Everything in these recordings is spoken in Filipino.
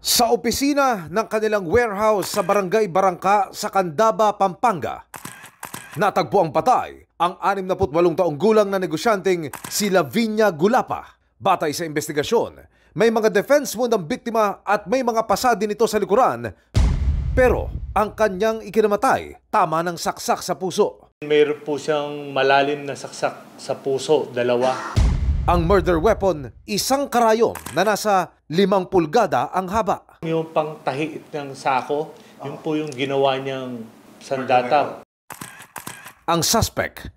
Sa opisina ng kanilang warehouse sa Barangay Barangka sa Candaba, Pampanga, natagpo ang patay ang 68 taong gulang na negosyanteng si Lavinia Gulapa. Batay sa investigasyon, may mga defense wound ang biktima at may mga pasa din ito sa likuran, pero ang kanyang ikinamatay tama ng saksak sa puso. Mayroon po siyang malalim na saksak sa puso, 2. Ang murder weapon, isang karayom na nasa 5 pulgada ang haba. Yung pangtahi ng sako, yun po yung ginawa niyang sandata. Ang suspect,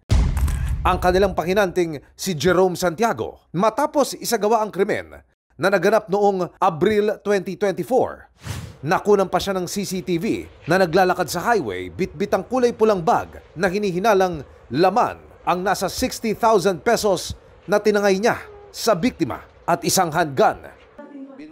ang kanilang pahinanting si Jerome Santiago, matapos isagawa ang krimen na naganap noong Abril 2024. Nakunan pa siya ng CCTV na naglalakad sa highway, bitbit ang kulay pulang bag na hinihinalang laman ang nasa 60,000 pesos na tinangay niya sa biktima at isang handgun.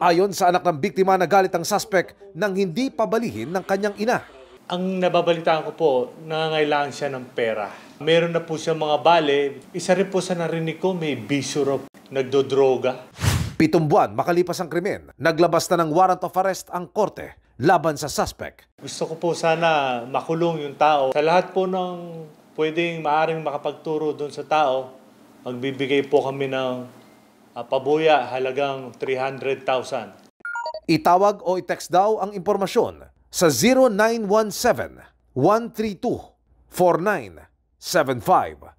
Ayon sa anak ng biktima, nagalit ang suspect nang hindi pabalihin ng kanyang ina. Ang nababalitaan ko po, nangangailangan siya ng pera. Meron na po siya mga bale. Isa rin po sa narinig ko, may bisyo, nagdodroga. 7 buwan makalipas ang krimen, naglabas na ng warrant of arrest ang korte laban sa suspect. Gusto ko po sana makulong yung tao. Sa lahat po ng pwedeng maaring makapagturo doon sa tao, magbibigay po kami ng pabuya halagang 300,000. Itawag o i-text daw ang impormasyon sa 0917-132-4975.